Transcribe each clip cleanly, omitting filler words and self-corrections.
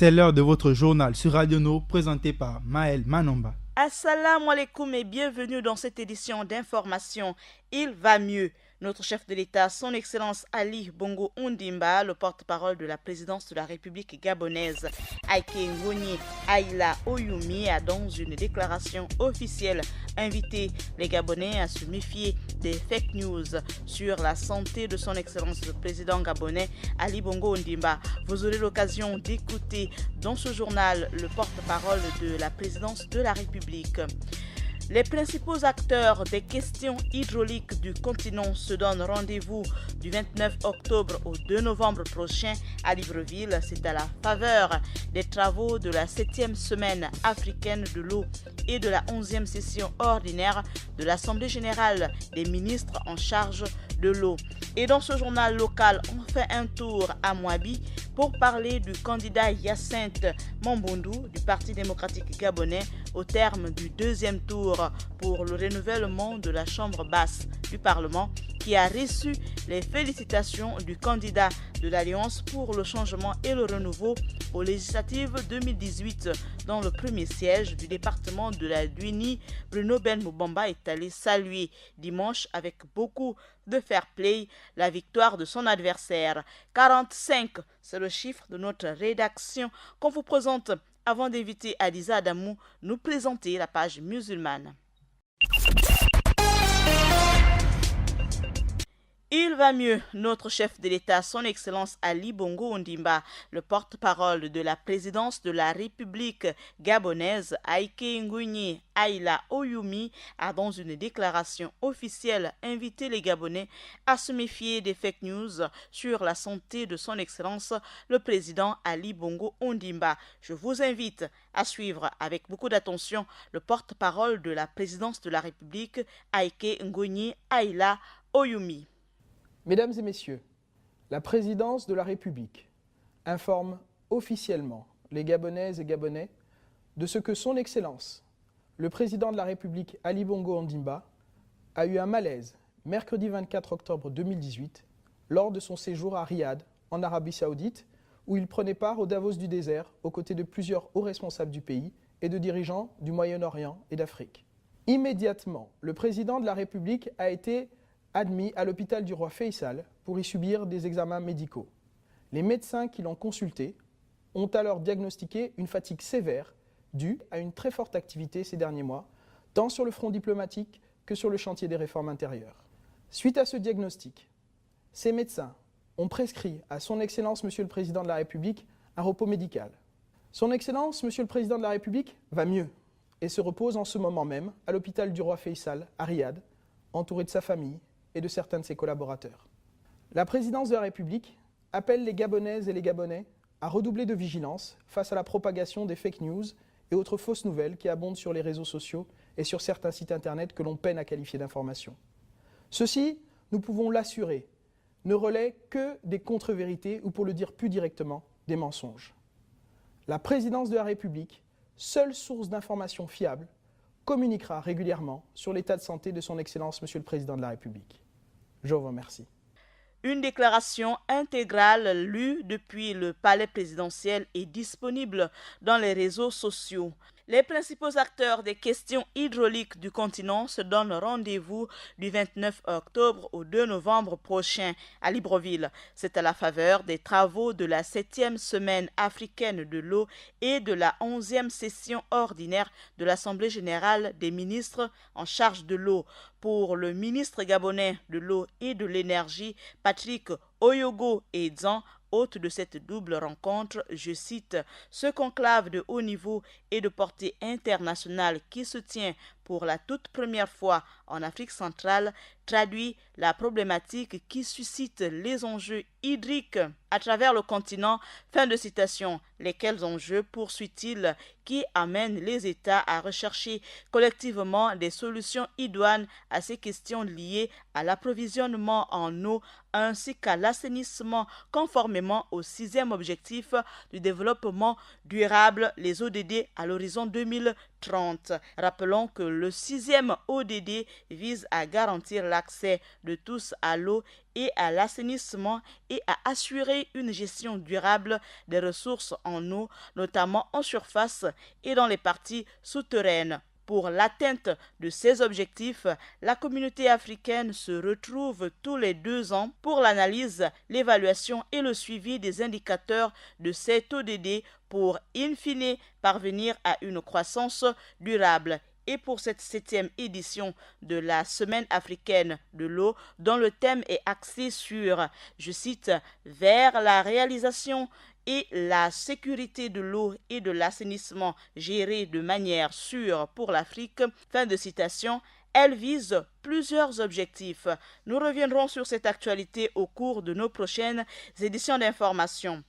C'est l'heure de votre journal sur Radio No, présenté par Maël Manomba. Assalamu alaikum et bienvenue dans cette édition d'information. Il va mieux. Notre chef de l'État, son Excellence Ali Bongo Ondimba, le porte-parole de la présidence de la République gabonaise, Aike Ngoni Aïla Oyumi, a dans une déclaration officielle invité les Gabonais à se méfier des fake news sur la santé de son Excellence le président gabonais Ali Bongo Ondimba. Vous aurez l'occasion d'écouter dans ce journal le porte-parole de la présidence de la République. Les principaux acteurs des questions hydrauliques du continent se donnent rendez-vous du 29 octobre au 2 novembre prochain à Libreville. C'est à la faveur des travaux de la 7e semaine africaine de l'eau et de la 11e session ordinaire de l'Assemblée générale des ministres en charge de l'eau. Et dans ce journal local, on fait un tour à Mouabi pour parler du candidat Hyacinthe Mambundou du Parti démocratique gabonais au terme du deuxième tour pour le renouvellement de la Chambre basse du Parlement qui a reçu les félicitations du candidat de l'Alliance pour le changement et le renouveau aux législatives 2018 dans le premier siège du département de la Guinée. Bruno Ben Moubamba est allé saluer dimanche avec beaucoup de fair play la victoire de son adversaire. 45, c'est le chiffre de notre rédaction qu'on vous présente avant d'inviter Adiza Adamou nous présenter la page musulmane. Il va mieux. Notre chef de l'État, son Excellence Ali Bongo Ondimba, le porte-parole de la présidence de la République gabonaise, Aike Ngoni Aïla Oyumi, a dans une déclaration officielle invité les Gabonais à se méfier des fake news sur la santé de son Excellence le président Ali Bongo Ondimba. Je vous invite à suivre avec beaucoup d'attention le porte-parole de la présidence de la République, Aike Ngoni Aïla Oyumi. Mesdames et messieurs, la présidence de la République informe officiellement les Gabonaises et Gabonais de ce que son Excellence, le président de la République Ali Bongo Ondimba, a eu un malaise mercredi 24 octobre 2018 lors de son séjour à Riyad, en Arabie Saoudite, où il prenait part au Davos du désert aux côtés de plusieurs hauts responsables du pays et de dirigeants du Moyen-Orient et d'Afrique. Immédiatement, le président de la République a été admis à l'hôpital du roi Faisal pour y subir des examens médicaux. Les médecins qui l'ont consulté ont alors diagnostiqué une fatigue sévère due à une très forte activité ces derniers mois, tant sur le front diplomatique que sur le chantier des réformes intérieures. Suite à ce diagnostic, ces médecins ont prescrit à son Excellence Monsieur le Président de la République un repos médical. Son Excellence Monsieur le Président de la République va mieux et se repose en ce moment même à l'hôpital du roi Faisal à Riyad, entouré de sa famille et de certains de ses collaborateurs. La présidence de la République appelle les Gabonaises et les Gabonais à redoubler de vigilance face à la propagation des fake news et autres fausses nouvelles qui abondent sur les réseaux sociaux et sur certains sites internet que l'on peine à qualifier d'information. Ceci, nous pouvons l'assurer, ne relaie que des contre-vérités ou, pour le dire plus directement, des mensonges. La présidence de la République, seule source d'informations fiables, communiquera régulièrement sur l'état de santé de son Excellence Monsieur le Président de la République. Je vous remercie. Une déclaration intégrale lue depuis le palais présidentiel est disponible dans les réseaux sociaux. Les principaux acteurs des questions hydrauliques du continent se donnent rendez-vous du 29 octobre au 2 novembre prochain à Libreville. C'est à la faveur des travaux de la 7e semaine africaine de l'eau et de la 11e session ordinaire de l'Assemblée générale des ministres en charge de l'eau. Pour le ministre gabonais de l'eau et de l'énergie, Patrick Oyogo Edzan, hôte de cette double rencontre, je cite, « Ce conclave de haut niveau et de portée internationale qui se tient pour la toute première fois en Afrique centrale traduit la problématique qui suscite les enjeux hydriques à travers le continent. » Fin de citation. Lesquels enjeux, poursuit-il, qui amènent les États à rechercher collectivement des solutions idoines à ces questions liées à l'approvisionnement en eau ainsi qu'à l'assainissement conformément au 6e objectif du développement durable, les ODD, à l'horizon 2030. 2030. Rappelons que le 6e ODD vise à garantir l'accès de tous à l'eau et à l'assainissement et à assurer une gestion durable des ressources en eau, notamment en surface et dans les parties souterraines. Pour l'atteinte de ces objectifs, la communauté africaine se retrouve tous les 2 ans pour l'analyse, l'évaluation et le suivi des indicateurs de cet ODD pour, in fine, parvenir à une croissance durable. Et pour cette 7e édition de la Semaine africaine de l'eau, dont le thème est axé sur, je cite, « vers la réalisation et la sécurité de l'eau et de l'assainissement gérés de manière sûre pour l'Afrique », fin de citation. Elle vise plusieurs objectifs. Nous reviendrons sur cette actualité au cours de nos prochaines éditions d'information.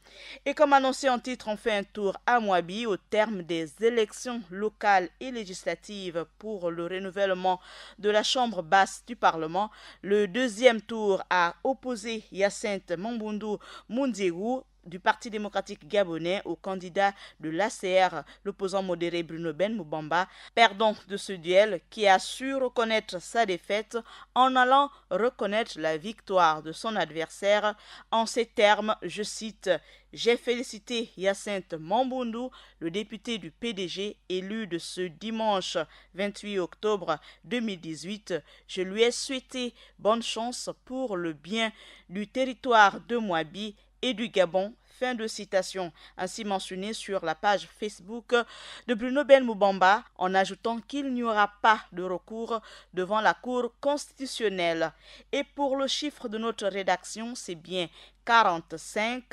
Et comme annoncé en titre, on fait un tour à Mouabi au terme des élections locales et législatives pour le renouvellement de la Chambre basse du Parlement. Le 2e tour a opposé Hyacinthe Mambundu Mundiru du Parti démocratique gabonais au candidat de l'ACR, l'opposant modéré Bruno Ben Moubamba, perdant de ce duel, qui a su reconnaître sa défaite en allant reconnaître la victoire de son adversaire. En ces termes, je cite, « J'ai félicité Hyacinthe Mambundu, le député du PDG élu de ce dimanche 28 octobre 2018. Je lui ai souhaité bonne chance pour le bien du territoire de Mouabi et du Gabon », fin de citation, ainsi mentionné sur la page Facebook de Bruno Ben Moubamba, en ajoutant qu'il n'y aura pas de recours devant la Cour constitutionnelle. Et pour le chiffre de notre rédaction, c'est bien 45.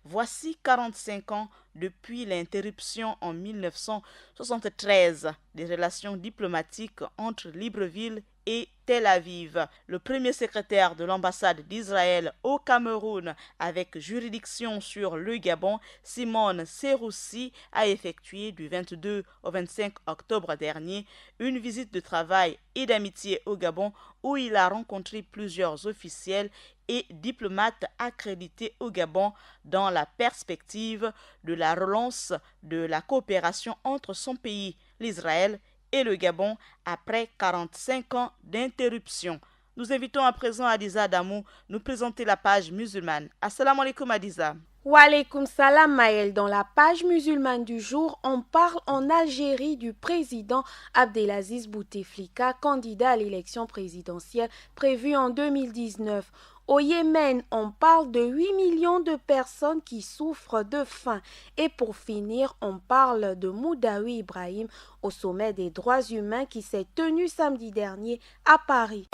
Voici 45 ans depuis l'interruption en 1973 des relations diplomatiques entre Libreville et Tel Aviv. Le premier secrétaire de l'ambassade d'Israël au Cameroun avec juridiction sur le Gabon, Simone Seroussi, a effectué du 22 au 25 octobre dernier une visite de travail et d'amitié au Gabon où il a rencontré plusieurs officiels et diplomates accrédités au Gabon dans la perspective de la relance de la coopération entre son pays, l'Israël, et le Gabon après 45 ans d'interruption. Nous invitons à présent Adiza Damou nous présenter la page musulmane. Assalamu alaikum Adiza. Wa alaikum salam Maël. Dans la page musulmane du jour, on parle en Algérie du président Abdelaziz Bouteflika, candidat à l'élection présidentielle prévue en 2019. Au Yémen, on parle de 8 millions de personnes qui souffrent de faim. Et pour finir, on parle de Moudaoui Ibrahim au sommet des droits humains qui s'est tenu samedi dernier à Paris.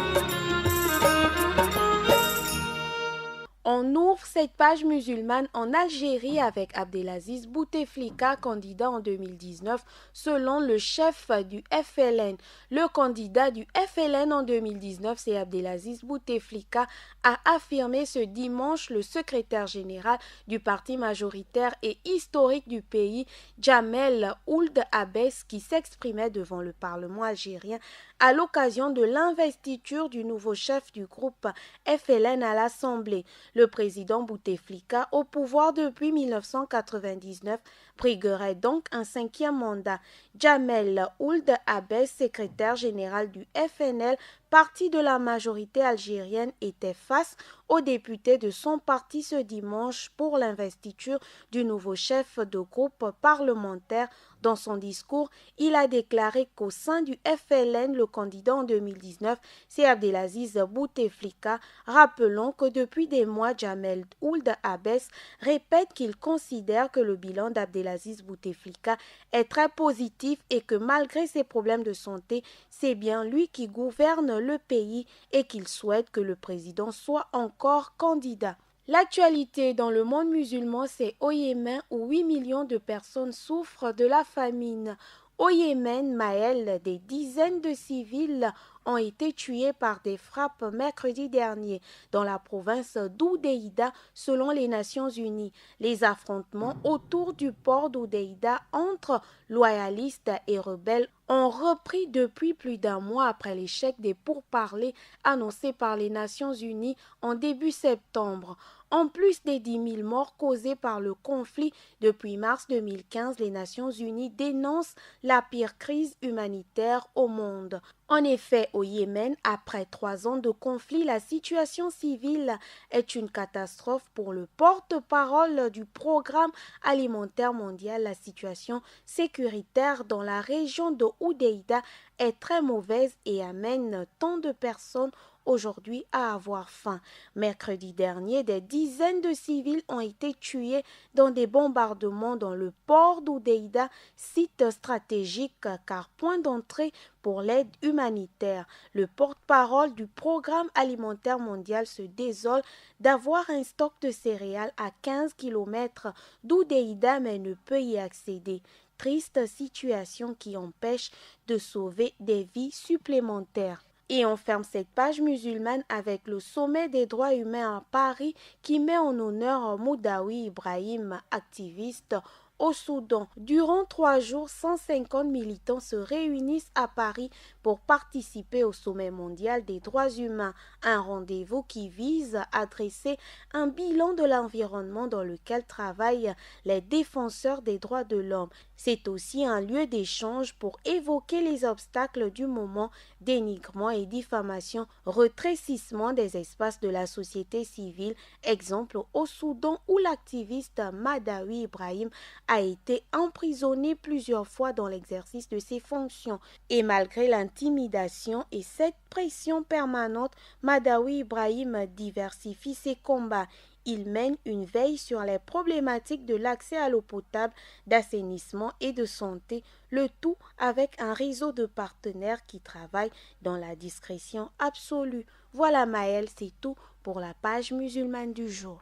On ouvre cette page musulmane en Algérie avec Abdelaziz Bouteflika, candidat en 2019, selon le chef du FLN. Le candidat du FLN en 2019, c'est Abdelaziz Bouteflika, a affirmé ce dimanche le secrétaire général du parti majoritaire et historique du pays, Jamel Ould Abbès, qui s'exprimait devant le Parlement algérien à l'occasion de l'investiture du nouveau chef du groupe FLN à l'Assemblée. Le président Bouteflika, au pouvoir depuis 1999, briguerait donc un 5e mandat. Jamel Ould Abbès, secrétaire général du FNL, parti de la majorité algérienne, était face aux députés de son parti ce dimanche pour l'investiture du nouveau chef de groupe parlementaire. Dans son discours, il a déclaré qu'au sein du FLN, le candidat en 2019, c'est Abdelaziz Bouteflika. Rappelons que depuis des mois, Jamel Ould Abbès répète qu'il considère que le bilan d'Abdelaziz Bouteflika est très positif et que malgré ses problèmes de santé, c'est bien lui qui gouverne le pays et qu'il souhaite que le président soit encore candidat. L'actualité dans le monde musulman, c'est au Yémen où 8 millions de personnes souffrent de la famine. Au Yémen, Maël, des dizaines de civils ont été tués par des frappes mercredi dernier dans la province d'Oudeïda selon les Nations Unies. Les affrontements autour du port d'Oudeïda entre loyalistes et rebelles ont repris depuis plus d'un mois après l'échec des pourparlers annoncés par les Nations Unies en début septembre. En plus des 10 000 morts causés par le conflit depuis mars 2015, les Nations Unies dénoncent la pire crise humanitaire au monde. En effet, au Yémen, après 3 ans de conflit, la situation civile est une catastrophe pour le porte-parole du Programme alimentaire mondial. La situation sécuritaire dans la région de Oudeïda est très mauvaise et amène tant de personnes aujourd'hui à avoir faim. Mercredi dernier, des dizaines de civils ont été tués dans des bombardements dans le port d'Oudeïda, site stratégique car point d'entrée pour l'aide humanitaire. Le porte-parole du Programme alimentaire mondial se désole d'avoir un stock de céréales à 15 km d'Oudeïda mais ne peut y accéder. Triste situation qui empêche de sauver des vies supplémentaires. Et on ferme cette page musulmane avec le sommet des droits humains à Paris qui met en honneur Moudaoui Ibrahim, activiste au Soudan. Durant 3 jours, 150 militants se réunissent à Paris pour participer au sommet mondial des droits humains, un rendez-vous qui vise à dresser un bilan de l'environnement dans lequel travaillent les défenseurs des droits de l'homme. C'est aussi un lieu d'échange pour évoquer les obstacles du moment, dénigrement et diffamation, retrécissement des espaces de la société civile, exemple au Soudan où l'activiste Madawi Ibrahim a été emprisonné plusieurs fois dans l'exercice de ses fonctions. Et malgré l'intimidation et cette pression permanente, Madawi Ibrahim diversifie ses combats. Il mène une veille sur les problématiques de l'accès à l'eau potable, d'assainissement et de santé, le tout avec un réseau de partenaires qui travaillent dans la discrétion absolue. Voilà Maëlle, c'est tout pour la page musulmane du jour.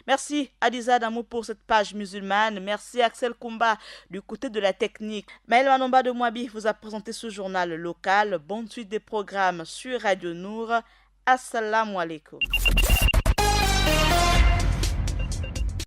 Merci Adiza Damou pour cette page musulmane. Merci Axel Kumba du côté de la technique. Maëlle Manomba de Mouabi vous a présenté ce journal local. Bonne suite des programmes sur Radio Nour. Assalamu alaikum.